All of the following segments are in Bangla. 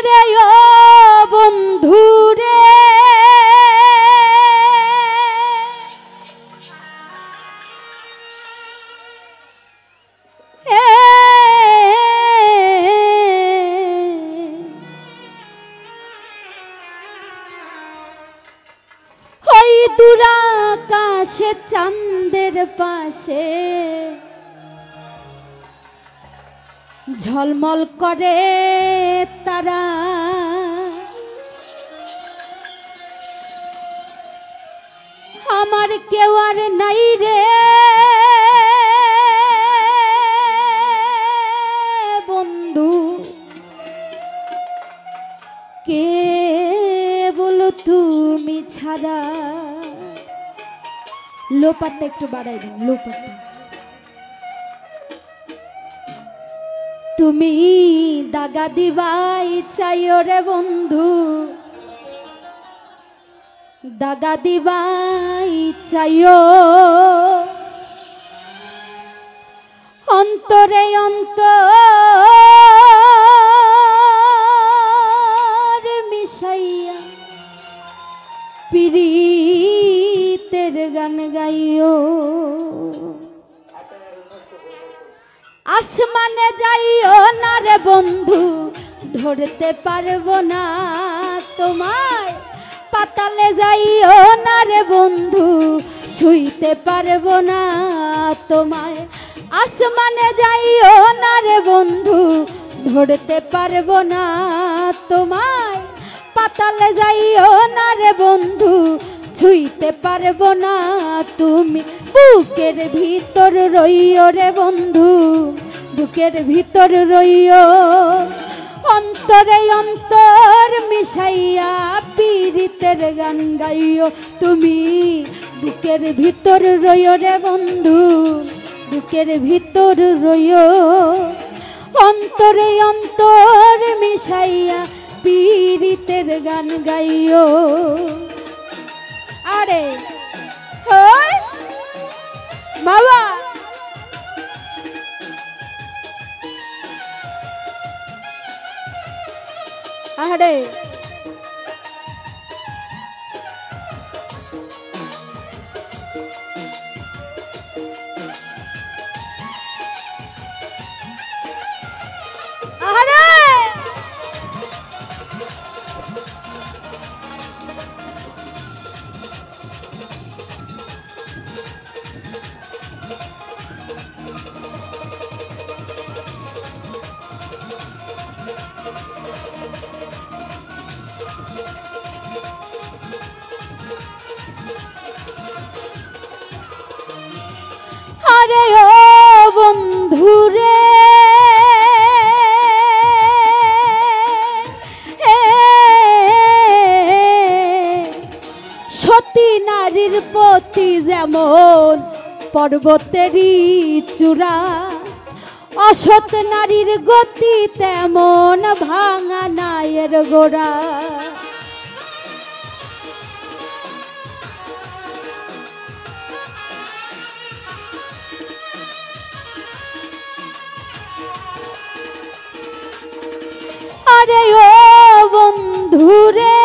আরে ও বন্ধু রে ওই দূরাকাশে চাঁদের পাশে ঝলমল করে তারা আমার কেউ আর নাই রে বন্ধু কে বলো তুমি ছাড়া লোপারটা একটু বাড়াই দিন লোপারটা তুমি দাগা দিবাই চাইও রে বন্ধু দাগা দিবাই চাইও অন্তরে অন্তর মিশাইয়া পিরিতের গান গাইও আসমানে যাইও না রে বন্ধু ধরতে পারবো না তোমায় পাতালে যাইও না রে বন্ধু ছুঁইতে পারবো না তোমায় আসমানে যাইও না রে বন্ধু ধরতে পারবো না তোমায় পাতালে যাইও না রে বন্ধু ছুঁইতে পারবো না তুমি বুকের ভিতর রইও রে বন্ধু বুকের ভিতর রইও অন্তরে অন্তর মিশাইয়া পীড়িতের গান গাইও তুমি বুকের ভিতর রইও রে বন্ধু বুকের ভিতর রইও অন্তরে অন্তর মিশাইয়া পীড়িতের গান গাইও আরে হয় বাবা আরে আরে আরে ও বন্ধু রে সতী নারীর প্রতি যেমন পর্বতেরই চূড়া অসৎ নারীর গতি তেমন ভাঙা নায়ের গোড়া আরে ও বন্ধু রে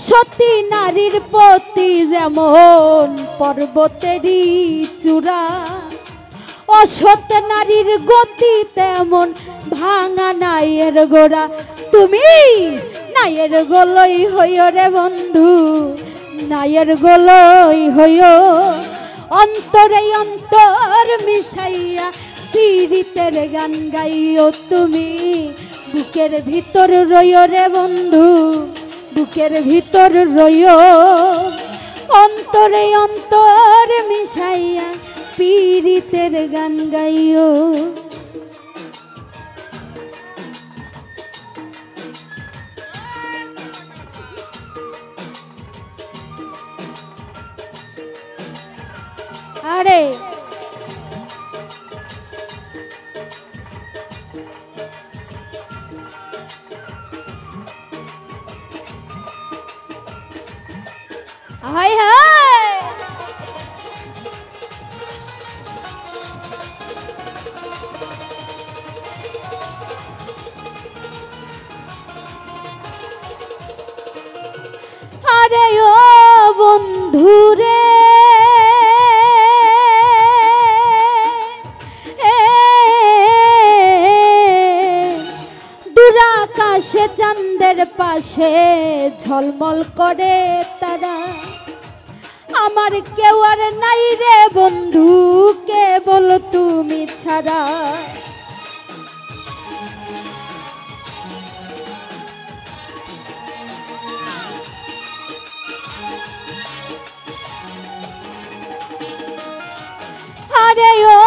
সতী নারীর প্রতি যেমন পর্বতেরই চূড়া অসৎ নারীর গতি তেমন ভাঙা নায়ের গোড়া তুমি নায়ের গোলই হইও রে বন্ধু নায়ের গোলই হইও অন্তরে অন্তর মিশাইয়া পীড়িতের গান গাইও তুমি বুকের ভিতর রইও রে বন্ধু বুকের ভিতর রইও অন্তরে অন্তর মিশাইয়া পীড়িতের গান গাইও আরে হাই হাই চাঁদের পাশে ঝলমল করে তারা। আমার কেউ আর নাই রে বন্ধু, কেবল তুমি ছাড়া। আরে ও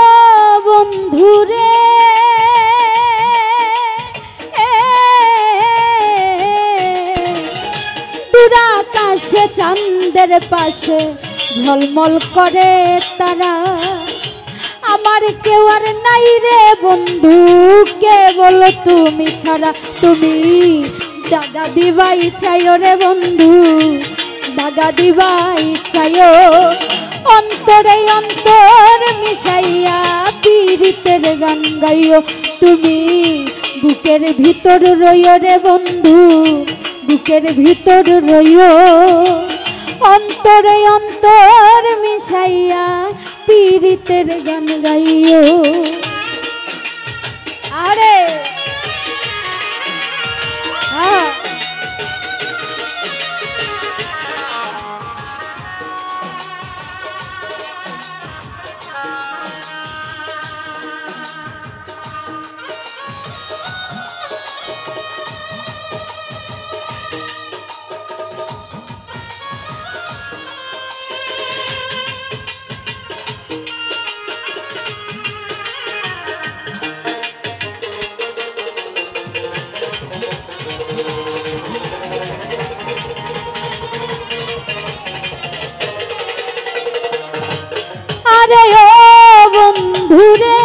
বন্ধু রে, দূর আকাশে চাঁদের পাশে ঝলমল করে তারা। আমার কেউ আর নাই রে বন্ধু, কেবল তুমি ছাড়া। তুমি দাগা দিবাই চাইও রে বন্ধু, দাগা দিবাই চাইও। অন্তরে অন্তর মিশাইয়া পীড়িতের গান গাইও। তুমি বুকের ভিতর রইও রে বন্ধু, বুকের ভিতর রইও। অন্তরে অন্তর মিশাইয়া পীড়িতের গান গাইও। আরে আরে ও বন্ধু রে,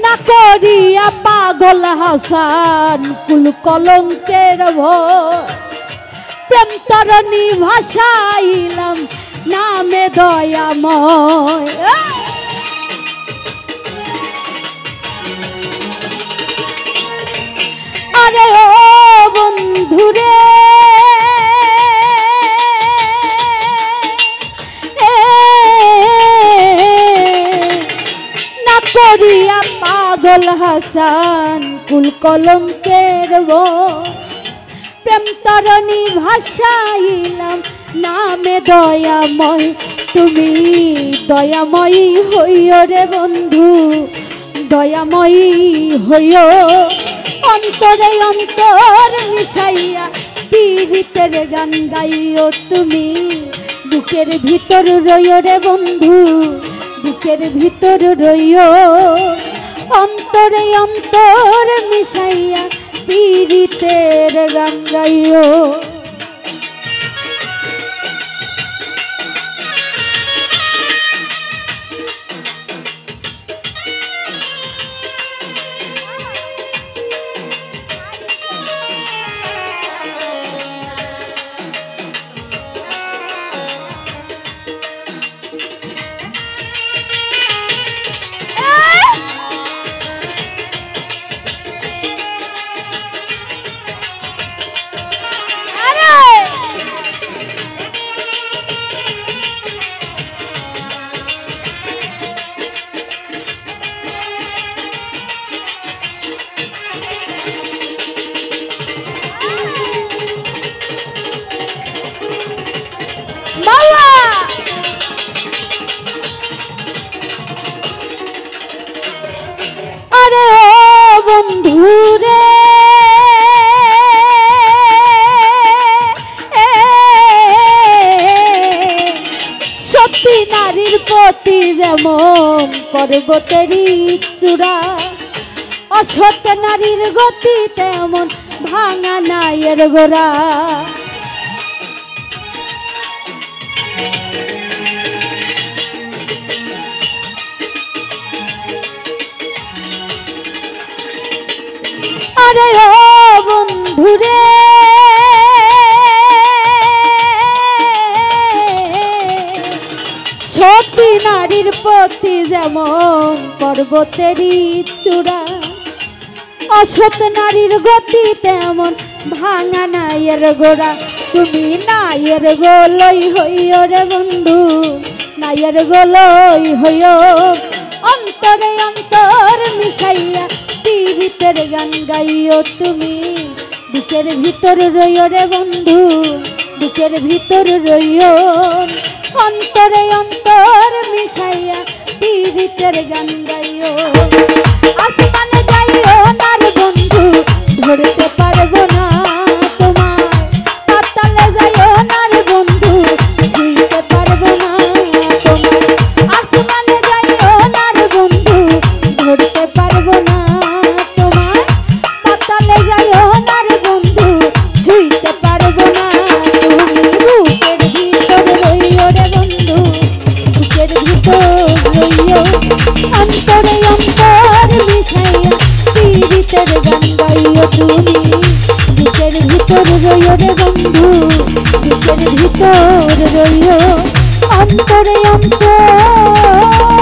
না করিয়া পাগল হাসান কুল কলঙ্কের ভয়। প্রেম তরণী ভাসাইলাম নামে দয়াময়। আরে ও বন্ধু রে, না করিয়া পাগল হাসান কুল কলঙ্কের ভয়। প্রেম তরণী ভাসাইলাম নামে দয়াময়। তুমি দয়াময়ী হইও রে বন্ধু, দয়াময়ী হইও। অন্তরে অন্তর মিশাইয়া পীড়িতের গান গাইও। তুমি বুকের ভিতর রইও রে বন্ধু, বুকের ভিতর রইও। অন্তরে অন্তর মিশাইয়া পীড়িতের গান গাইও। আরে ও বন্ধু রে, সত্যি নারীর প্রতি যেমন পর্বতেরই চূড়া, অসৎ নারীর গতি তেমন ভাঙা নাইয়ের গোড়া। আরে ও বন্ধু রে, সত্যি নারীর প্রতি যেমন পর্বতেরই চূড়া, অসৎ নারীর গতি তেমন ভাঙা নাইয়ের গোড়া। তুমি নাইয়ের গোলই হইও রে বন্ধু, নাইয়ের গলই হইও অন্তরে অন্তর মিশাইয়া পীড়িতের গান গাইও তুমি বুকের ভিতর রইও রে বন্ধু বুকের ভিতর রইও অন্তরে অন্তর মিশাইয়া পীড়িতের গান গাইও আসমানে যাইও না রে বন্ধু ধরতে পারবো না তোমায় পাতালে যাইও না রে বন্ধু ছুঁইতে পারবো না তোমায় আসমানে যাইও না রে বন্ধু ধরতে পারবো না তোমায় পাতালে যাইও না রে বন্ধু ছুঁইতে পারবো না তুমি বুকের ভিতর রইও রে বন্ধু বুকের ভিতর রইও অন্তরে অন্তর মিশাইয়া পীড়িতের গান গাইও তুমি বুকের ভিতর রইও রে বন্ধু বুকের ভিতর রইও অন্তরে অন্তর